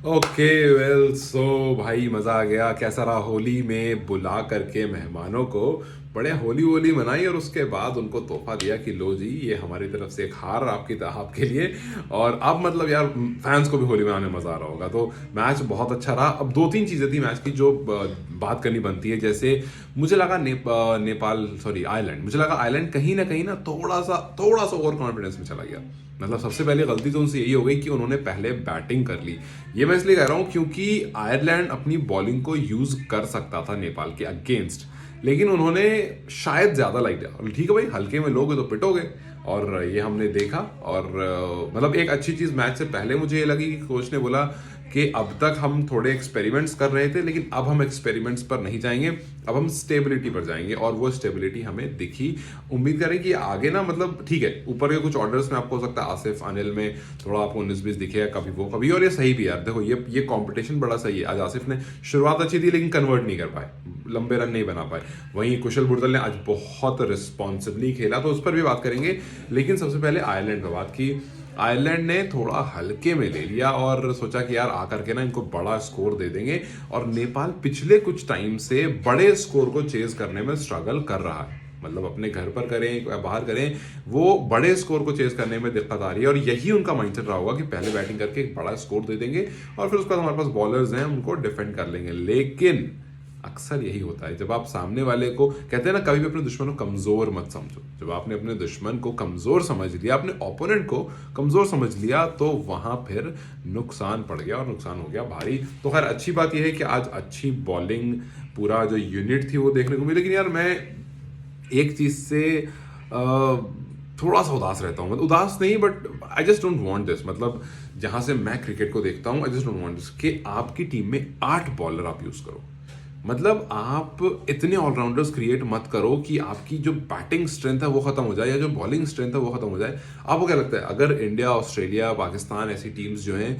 Okay well so भाई मजा आ गया। कैसा रहा होली में बुला करके मेहमानों को? बड़े होली वोली मनाई और उसके बाद उनको तोहफा दिया कि लो जी ये हमारी तरफ से एक हार आपके लिए। और अब मतलब यार फैंस को भी होली मनाने में मजा आ रहा होगा। तो मैच बहुत अच्छा रहा। अब दो तीन चीजें थी मैच की जो बात करनी बनती है। जैसे मुझे लगा नेपाल सॉरी आयरलैंड, मुझे लगा आयरलैंड कहीं ना थोड़ा सा ओवर कॉन्फिडेंस में चला गया। मतलब सबसे पहले गलती तो उनसे यही हो गई कि उन्होंने पहले बैटिंग कर ली। ये मैं इसलिए कह रहा हूं क्योंकि आयरलैंड अपनी बॉलिंग को यूज कर सकता था नेपाल के अगेंस्ट, लेकिन उन्होंने शायद ज्यादा लाइक दिया। और ठीक है भाई, हल्के में लोगे तो पिटोगे, और ये हमने देखा। और मतलब एक अच्छी चीज मैच से पहले मुझे ये लगी कि कोच ने बोला कि अब तक हम थोड़े एक्सपेरिमेंट्स कर रहे थे, लेकिन अब हम एक्सपेरिमेंट्स पर नहीं जाएंगे, अब हम स्टेबिलिटी पर जाएंगे। और वो स्टेबिलिटी हमें दिखी। उम्मीद करें कि आगे ना, मतलब ठीक है ऊपर के कुछ ऑर्डर्स में आपको हो सकता है आसिफ अनिल में थोड़ा आपको 19-20 दिखेगा, कभी वो कभी, और ये सही भी यार। देखो ये कंपटीशन बड़ा सही है। आज आसिफ ने शुरुआत अच्छी थी लेकिन कन्वर्ट नहीं कर पाए, लंबे रन नहीं बना पाए। वहीं कुशल बुर्दल ने आज बहुत रिस्पॉन्सिबली खेला, तो उस पर भी बात करेंगे। लेकिन सबसे पहले आयरलैंड पर बात की। आयरलैंड ने थोड़ा हल्के में ले लिया और सोचा कि यार आकर के ना इनको बड़ा स्कोर दे देंगे। और नेपाल पिछले कुछ टाइम से बड़े स्कोर को चेज करने में स्ट्रगल कर रहा है। मतलब अपने घर पर करें या बाहर करें, वो बड़े स्कोर को चेज करने में दिक्कत आ रही है। और यही उनका माइंडसेट रहा होगा कि पहले बैटिंग करके एक बड़ा स्कोर दे देंगे और फिर उसके बाद हमारे पास बॉलर्स हैं, उनको डिफेंड कर लेंगे। लेकिन अक्सर यही होता है जब आप सामने वाले को कहते हैं ना, कभी भी अपने दुश्मन को कमजोर मत समझो। जब आपने अपने दुश्मन को कमजोर समझ लिया, अपने ओपोनेंट को कमजोर समझ लिया, तो वहां फिर नुकसान पड़ गया और नुकसान हो गया भारी। तो खैर अच्छी बात यह है कि आज अच्छी बॉलिंग, पूरा जो यूनिट थी वो देखने को मिली। लेकिन यार मैं एक चीज से थोड़ा सा उदास रहता हूँ। मतलब उदास नहीं, but I just don't want this. मतलब जहां से मैं क्रिकेट को देखता हूँ, I just don't want this कि आपकी टीम में 8 बॉलर आप यूज करो। मतलब आप इतने ऑलराउंडर्स क्रिएट मत करो कि आपकी जो बैटिंग स्ट्रेंथ है वो खत्म हो जाए या जो बॉलिंग स्ट्रेंथ है वो खत्म हो जाए। आपको क्या लगता है, अगर इंडिया, ऑस्ट्रेलिया, पाकिस्तान ऐसी टीम्स जो हैं,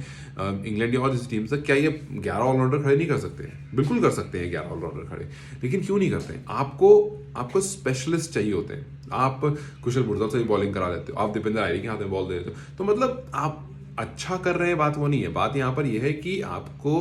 इंग्लैंड या और जैसी टीम्स है, क्या ये 11 ऑलराउंडर खड़े नहीं कर सकते? बिल्कुल कर सकते हैं 11 ऑलराउंडर खड़े। लेकिन क्यों नहीं करते? आपको स्पेशलिस्ट चाहिए होते हैं। आप कुशल बुर्दल से ही बॉलिंग करा लेते हो, आप दीपेंद्र आयरी के हाथ में बॉल दे देते हो। तो मतलब आप अच्छा कर रहे हैं, बात वो नहीं है। बात यहां पर यह है कि आपको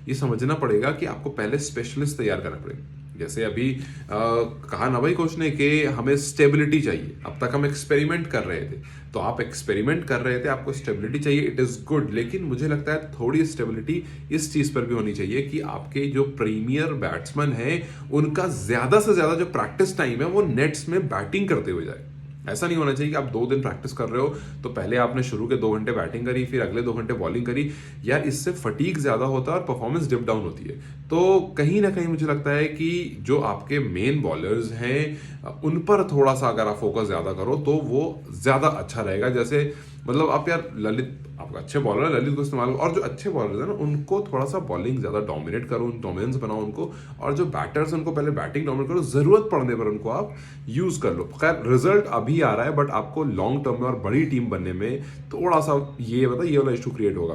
ये समझना पड़ेगा कि आपको पहले स्पेशलिस्ट तैयार करना पड़ेगा। जैसे अभी कहा ना भाई कोच ने कि हमें स्टेबिलिटी चाहिए। अब तक हम एक्सपेरिमेंट कर रहे थे, तो आप एक्सपेरिमेंट कर रहे थे, आपको स्टेबिलिटी चाहिए, इट इज गुड। लेकिन मुझे लगता है थोड़ी स्टेबिलिटी इस चीज पर भी होनी चाहिए कि आपके जो प्रीमियर बैट्समैन हैं उनका ज्यादा से ज्यादा जो प्रैक्टिस टाइम है वो नेट्स में बैटिंग करते हुए जाए। ऐसा नहीं होना चाहिए कि आप 2 दिन प्रैक्टिस कर रहे हो तो पहले आपने शुरू के 2 घंटे बैटिंग करी, फिर अगले 2 घंटे बॉलिंग करी। यार इससे फटीक ज्यादा होता है और परफॉर्मेंस डिप डाउन होती है। तो कहीं ना कहीं मुझे लगता है कि जो आपके मेन बॉलर्स हैं उन पर थोड़ा सा अगर आप फोकस ज्यादा करो तो वो ज्यादा अच्छा रहेगा। जैसे मतलब आप यार ललित, आपका अच्छे बॉलर है, ललित को इस्तेमाल करो। और जो अच्छे बॉलर्स हैं ना उनको थोड़ा सा बॉलिंग ज्यादा डोमिनेट करो, डोमिनेंस बनाओ उनको। और जो बैटर्स उनको पहले बैटिंग डोमिनेट करो, जरूरत पड़ने पर उनको आप यूज कर लो। खैर रिजल्ट अभी आ रहा है, बट आपको लॉन्ग टर्म में और बड़ी टीम बनने में थोड़ा सा ये वाला इशू क्रिएट होगा।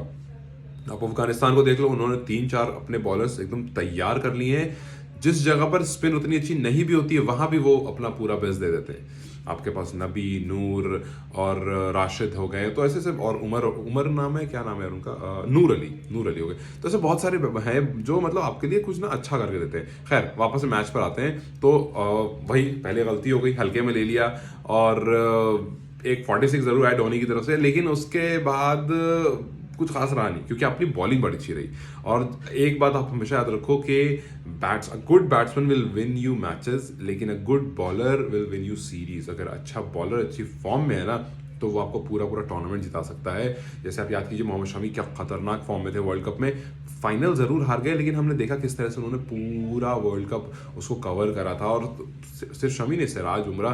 आप अफगानिस्तान को देख लो, उन्होंने 3-4 अपने बॉलर्स एकदम तैयार कर लिए हैं। जिस जगह पर स्पिन उतनी अच्छी नहीं भी होती है वहां भी वो अपना पूरा बेस्ट दे देते हैं। आपके पास नबी, नूर और राशिद हो गए, तो ऐसे सब, और उमर नाम है, क्या नाम है उनका, नूर अली हो गए। तो ऐसे बहुत सारे हैं जो मतलब आपके लिए कुछ ना अच्छा करके देते हैं। खैर वापस से मैच पर आते हैं। तो भाई पहले गलती हो गई, हल्के में ले लिया। और एक 46 जरूर आया धोनी की तरफ से, लेकिन उसके बाद कुछ खास रहा नहीं क्योंकि अपनी बॉलिंग बड़ी अच्छी रही। और एक बात आप हमेशा याद रखो कि a good batsman will win you matches, लेकिन a good bowler will win you series. अगर अच्छा बॉलर अच्छी फॉर्म में है ना तो वो आपको पूरा पूरा टूर्नामेंट जिता सकता है। जैसे आप याद कीजिए मोहम्मद शमी क्या खतरनाक फॉर्म में थे वर्ल्ड कप में। फाइनल जरूर हार गए, लेकिन हमने देखा किस तरह से उन्होंने पूरा वर्ल्ड कप उसको कवर करा था। और सिर्फ शमी नहीं, सिराज, बुमराह,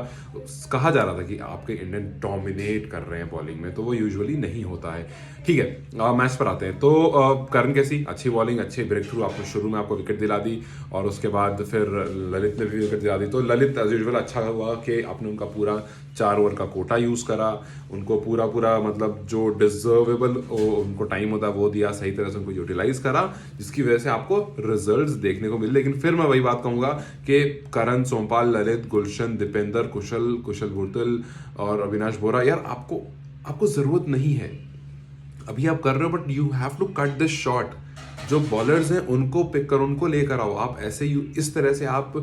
कहा जा रहा था कि आपके इंडियन डोमिनेट कर रहे हैं बॉलिंग में, तो वो यूजुअली नहीं होता है। ठीक है, मैच पर आते हैं। तो करण कैसी अच्छी बॉलिंग, अच्छे ब्रेक थ्रू, आपको शुरू में आपको विकेट दिला दी और उसके बाद फिर ललित ने भी विकेट दिला दी। तो ललित एज यूजुअल अच्छा हुआ कि आपने उनका पूरा 4 ओवर का कोटा यूज करा, उनको पूरा मतलब जो डिजर्वेबल उनको टाइम होता है वो दिया, सही तरह से उनको यूटिलाइज करा, जिसकी वजह से आपको रिजल्ट्स देखने को मिले। लेकिन फिर मैं वही बात कहूंगा कि करण, सोमपाल, ललित, गुलशन, दीपेंद्र, कुशल बुर्दल और अविनाश बोरा, यार आपको जरूरत नहीं है। अभी आप कर रहे हो, but you have to cut this shot. जो बॉलर्स हैं उनको पिक करो, उनको लेकर आओ। आप ऐसे इस तरह से आप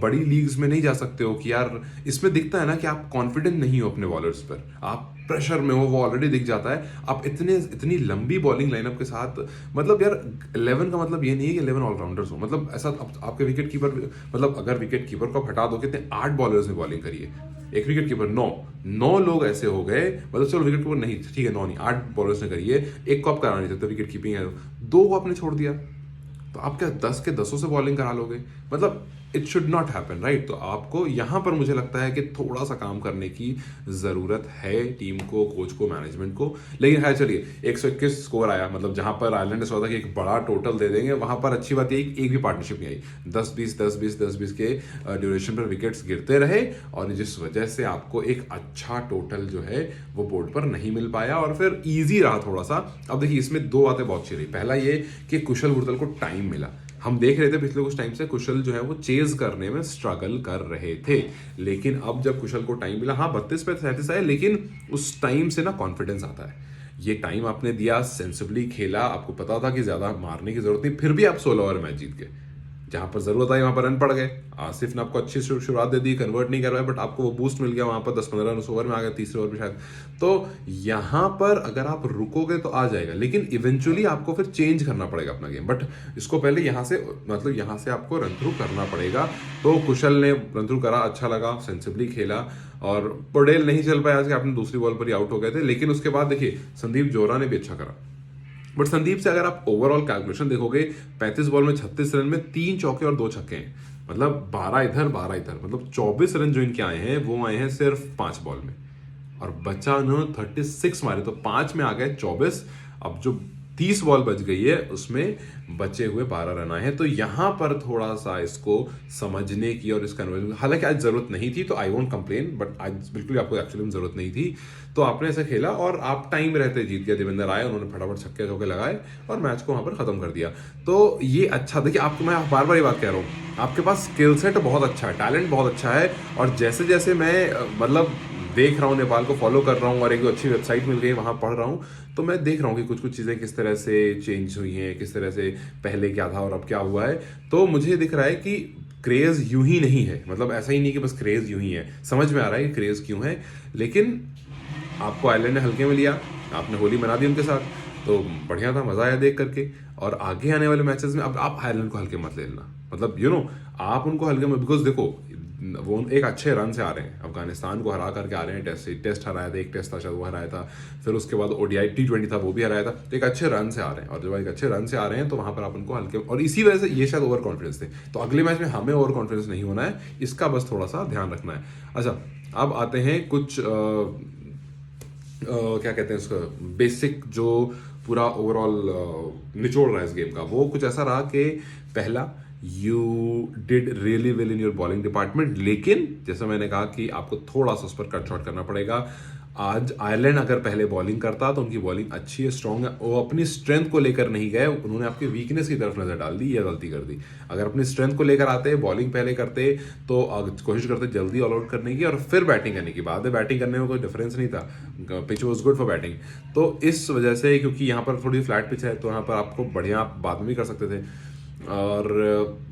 बड़ी लीग्स में नहीं जा सकते हो कि यार इसमें दिखता है ना कि आप कॉन्फिडेंट नहीं हो अपने बॉलर्स पर, आप प्रेशर में हो, वो ऑलरेडी दिख जाता है। आप इतनी लंबी बॉलिंग लाइनअप के साथ, मतलब यार 11 का मतलब ये नहीं है कि 11 ऑलराउंडर्स हो, मतलब ऐसा आपके विकेट कीपर, मतलब अगर विकेट कीपर को आप हटा दो, कितने 8 बॉलर्स ने बॉलिंग करी है, एक विकेट कीपर 9 लोग ऐसे हो गए, मतलब चलो विकेट कीपर नहीं, ठीक है 9 नहीं 8 बॉलर्स ने करी है, एक को आप करा नहीं सकते विकेट कीपिंग है, 2 को आपने छोड़ दिया, तो आप क्या 10 के 10 से बॉलिंग करा लोगे? मतलब it should not happen, right? तो आपको यहां पर मुझे लगता है कि थोड़ा सा काम करने की जरूरत है टीम को, कोच को, मैनेजमेंट को। लेकिन है चलिए 121 स्कोर आया, मतलब जहां पर आयरलैंड ने सोचा कि एक बड़ा टोटल दे देंगे, वहां पर अच्छी बात है एक भी पार्टनरशिप नहीं आई, 10-20 के ड्यूरेशन पर विकेट्स गिरते रहे, और जिस वजह से आपको एक अच्छा टोटल जो है वो बोर्ड पर नहीं मिल पाया, और फिर ईजी रहा थोड़ा सा। अब देखिए इसमें 2 बातें बहुत अच्छी रही। पहला ये कि कुशल गुरतल को टाइम मिला। हम देख रहे थे पिछले कुछ टाइम से कुशल जो है वो चेज करने में स्ट्रगल कर रहे थे, लेकिन अब जब कुशल को टाइम मिला, हाँ 32 पे 37 आए, लेकिन उस टाइम से ना कॉन्फिडेंस आता है। ये टाइम आपने दिया, सेंसिबली खेला, आपको पता था कि ज्यादा मारने की जरूरत नहीं, फिर भी आप 16 ओवर मैच जीत गए। जहां पर जरूरत आई वहां पर रन पड़ गए। आसिफ ने आपको अच्छी शुरुआत दे दी, कन्वर्ट नहीं करवाया, बट आपको वो बूस्ट मिल गया, वहां पर 10-15 रन उस ओवर में आ गए, तीसरे ओवर में शायद। तो यहां पर अगर आप रुकोगे तो आ जाएगा, लेकिन इवेंचुअली आपको फिर चेंज करना पड़ेगा अपना गेम, बट इसको पहले यहां से, मतलब यहां से आपको रन थ्रू करना पड़ेगा। तो कुशल ने रन थ्रू करा, अच्छा लगा, सेंसिबली खेला, और पटेल नहीं चल पाया, आज आपने दूसरी बॉल पर ही आउट हो गए थे। लेकिन उसके बाद देखिए संदीप जोरा ने भी अच्छा करा, बट संदीप से अगर आप ओवरऑल कैलकुलेशन देखोगे, 35 बॉल में 36 रन में 3 चौके और 2 छक्के हैं, मतलब 12 इधर 12 इधर, मतलब 24 रन जो इनके आए हैं वो आए हैं सिर्फ 5 बॉल में, और बचा उन्होंने 36 मारे, तो 5 में आ गए 24। अब जो 30 बॉल बच गई है उसमें बचे हुए 12 रन आए हैं। तो यहां पर थोड़ा सा इसको समझने की और इस कन्वर्जन, हालांकि आज जरूरत नहीं थी तो आई वोंट कंप्लेन, बट आज बिल्कुल आपको एक्चुअली में जरूरत नहीं थी, तो आपने ऐसा खेला और आप टाइम रहते जीत गए। देवेंद्र आए, उन्होंने फटाफट छक्के चौके लगाए और मैच को वहां पर खत्म कर दिया। तो ये अच्छा, देखिए आपको मैं बार बार ये बात कह रहा हूँ, आपके पास स्किल सेट बहुत अच्छा है, टैलेंट बहुत अच्छा है, और जैसे जैसे मैं मतलब देख रहा हूँ, नेपाल को फॉलो कर रहा हूँ, और एक अच्छी वेबसाइट मिल गई वहाँ पढ़ रहा हूँ, तो मैं देख रहा हूँ कि कुछ कुछ चीज़ें किस तरह से चेंज हुई हैं, किस तरह से पहले क्या था और अब क्या हुआ है। तो मुझे दिख रहा है कि क्रेज यूं ही नहीं है, मतलब ऐसा ही नहीं कि बस क्रेज यूं ही है, समझ में आ रहा है कि क्रेज क्यों है। लेकिन आपको आयरलैंड ने हल्के में लिया, आपने होली मना दी उनके साथ, तो बढ़िया था, मजा आया देख करके। और आगे आने वाले मैचेस में अब आप आयरलैंड को हल्के मत ले लेना, मतलब आप उनको हल्के में, बिकॉज देखो वो एक अच्छे रन से आ रहे हैं, अफगानिस्तान को हरा करके आ रहे हैं, टेस्ट हराया था, एक टेस्ट था शायद वो हराया था, फिर उसके बाद ओडीआई T20 था वो भी हराया था, तो एक अच्छे रन से आ रहे हैं, और जब एक अच्छे रन से आ रहे हैं तो वहां पर आप उनको हल्के, और इसी वजह से ये शायद ओवर कॉन्फिडेंस थे। तो अगले मैच में हमें ओवर कॉन्फिडेंस नहीं होना है, इसका बस थोड़ा सा ध्यान रखना है। अच्छा, अब आते हैं कुछ क्या कहते हैं उसका बेसिक, जो पूरा ओवरऑल निचोड़ रहा है इस गेम का, वो कुछ ऐसा रहा कि पहला, you did really well in your bowling department, लेकिन जैसा मैंने कहा कि आपको थोड़ा सा उस पर कट शॉट करना पड़ेगा। आज आयरलैंड अगर पहले बॉलिंग करता तो उनकी बॉलिंग अच्छी है, स्ट्रांग है, वो अपनी स्ट्रेंथ को लेकर नहीं गए, उन्होंने आपकी वीकनेस की तरफ नजर डाल दी, या गलती कर दी। अगर अपनी स्ट्रेंथ को लेकर आते, बॉलिंग पहले करते, तो कोशिश करते जल्दी ऑल आउट करने की और फिर बैटिंग करने की। बाद में बैटिंग करने में कोई डिफरेंस नहीं था, pitch was good for batting. तो इस वजह से, क्योंकि यहाँ पर थोड़ी फ्लैट पिच है, तो यहाँ पर आपको बढ़िया बाद में भी कर सकते थे, और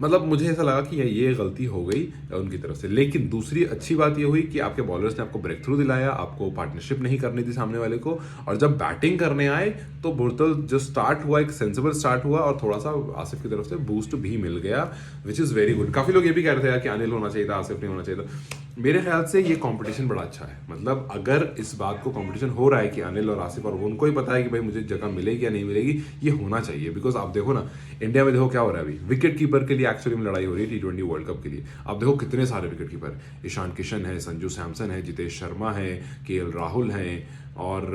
मतलब मुझे ऐसा लगा कि ये गलती हो गई उनकी तरफ से। लेकिन दूसरी अच्छी बात ये हुई कि आपके बॉलर्स ने आपको ब्रेक थ्रू दिलाया, आपको पार्टनरशिप नहीं करनी थी सामने वाले को, और जब बैटिंग करने आए तो बुरतल जो स्टार्ट हुआ, एक सेंसिबल स्टार्ट हुआ, और थोड़ा सा आसिफ की तरफ से बूस्ट भी मिल गया, विच इज़ वेरी गुड। काफ़ी लोग ये भी कह रहे थे कि अनिल होना चाहिए था, आसिफ नहीं होना चाहिए था। मेरे ख्याल से ये कंपटीशन बड़ा अच्छा है, मतलब अगर इस बात को कंपटीशन हो रहा है कि अनिल और आसिफ, और उनको ही पता है कि भाई मुझे जगह मिलेगी या नहीं मिलेगी, ये होना चाहिए। बिकॉज आप देखो ना, इंडिया में देखो क्या हो रहा है अभी, विकेट कीपर के लिए एक्चुअली में लड़ाई हो रही है T20 वर्ल्ड कप के लिए। आप देखो कितने सारे विकेट कीपर, ईशान किशन है, संजू सैमसन है, जितेश शर्मा है, KL राहुल हैं, और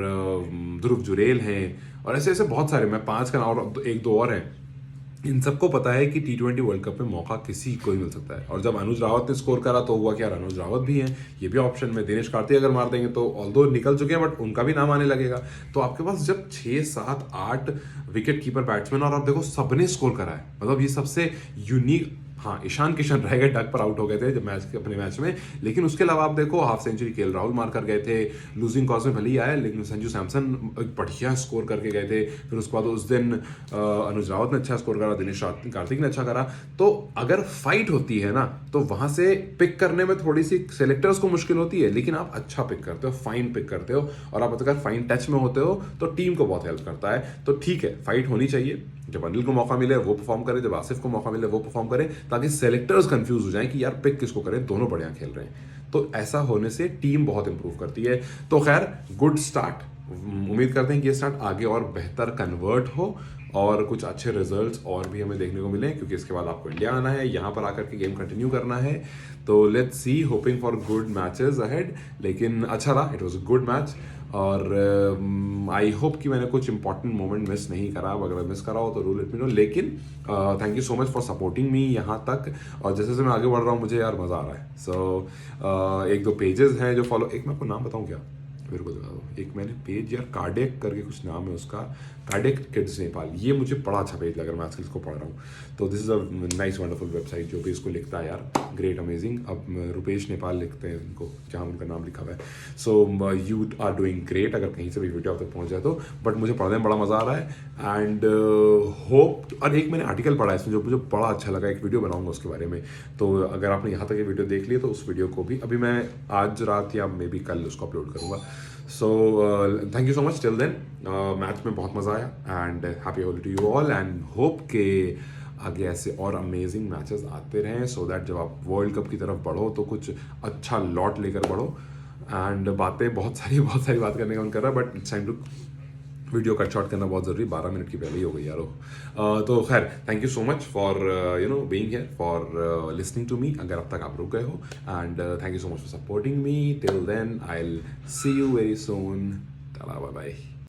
ध्रुव जुरेल हैं, और ऐसे ऐसे बहुत सारे, मैं 5 का और 1-2 और हैं। इन सबको पता है कि T20 वर्ल्ड कप में मौका किसी को ही मिल सकता है। और जब अनुज रावत ने स्कोर करा तो हुआ क्या, अनुज रावत भी हैं, ये भी ऑप्शन में, दिनेश कार्तिक अगर मार देंगे तो ऑल्दो निकल चुके हैं, बट उनका भी नाम आने लगेगा। तो आपके पास जब 6, 7, 8 विकेट कीपर बैट्समैन, और आप देखो सबने स्कोर करा है, मतलब ये सबसे यूनिक, हाँ, ईशान किशन रह गए, डक पर आउट हो गए थे जब अपने मैच में, लेकिन उसके अलावा आप देखो हाफ सेंचुरी केएल राहुल मार कर गए थे, लूजिंग कॉज में भले ही आया लेकिन संजू सैमसन एक बढ़िया स्कोर करके गए थे। फिर उसके बाद उस दिन अनुज रावत ने अच्छा स्कोर करा, दिनेश कार्तिक ने अच्छा करा। तो अगर फाइट होती है ना तो वहां से पिक करने में थोड़ी सी सेलेक्टर्स को मुश्किल होती है, लेकिन आप अच्छा पिक करते हो, फाइन पिक करते हो, और आप अगर फाइन टच में होते हो तो टीम को बहुत हेल्प करता है। तो ठीक है, फाइट होनी चाहिए, जब अनिल को मौका मिले वो परफॉर्म करे, जब आसिफ को मौका मिले वो परफॉर्म करे, ताकि सेलेक्टर्स कंफ्यूज हो जाएं कि यार पिक किसको करें, दोनों बढ़िया खेल रहे हैं। तो ऐसा होने से टीम बहुत इंप्रूव करती है। तो खैर, गुड स्टार्ट, उम्मीद करते हैं कि ये स्टार्ट आगे और बेहतर कन्वर्ट हो और कुछ अच्छे रिजल्ट्स और भी हमें देखने को मिले, क्योंकि इसके बाद आपको इंडिया आना है, यहाँ पर आकर के गेम कंटिन्यू करना है। तो let's see, hoping for good matches ahead. लेकिन अच्छा रहा, it was a good match, और आई होप कि मैंने कुछ इंपॉर्टेंट मोमेंट मिस नहीं करा। अगर मिस करा हो तो डू लेट मी नो। लेकिन thank you so much for supporting मी यहाँ तक, और जैसे जैसे मैं आगे बढ़ रहा हूँ मुझे यार मज़ा आ रहा है। सो एक दो पेजेस हैं जो फॉलो, एक मैं आपको नाम बताऊँ क्या, मेरे को दिखा दो, एक मैंने पेज यार कार्डियक करके कुछ नाम है उसका, कार्डियक किड्स नेपाल, ये मुझे बड़ा अच्छा पेज लग रहा है, मैं आजकल इसको पढ़ रहा हूँ। तो this is a nice wonderful website, जो भी इसको लिखता है यार, ग्रेट अमेजिंग। अब रुपेश नेपाल लिखते हैं इनको, जहाँ उनका नाम लिखा हुआ है। So you are doing great, अगर कहीं से भी वीडियो आप तक पहुँच जाए तो। बट मुझे पढ़ने में बड़ा मज़ा आ रहा है, एंड होप, और एक मैंने आर्टिकल पढ़ा है इसमें जो मुझे बड़ा अच्छा लगा, एक वीडियो बनाऊंगा उसके बारे में। तो अगर आपने यहाँ तक ये वीडियो देख ली तो उस वीडियो को भी अभी मैं आज रात या मे बी कल उसको अपलोड करूँगा। So thank you so much till then. Match में बहुत मज़ा आया, and happy Holi to you all, and hope के आगे ऐसे और अमेजिंग मैचेस आते रहें, सो दैट जब आप वर्ल्ड कप की तरफ बढ़ो तो कुछ अच्छा लॉट लेकर बढ़ो। एंड बातें बहुत सारी बात करने का मन कर रहा है, but it's time to video cut short करना बहुत ज़रूरी, 12 मिनट की पहले ही हो गई यारो। तो खैर, thank you so much for being here, for listening to me, अगर अब तक आप रुक गए हो, and thank you so much for supporting me. Till then I will see you very soon, tata, bye bye.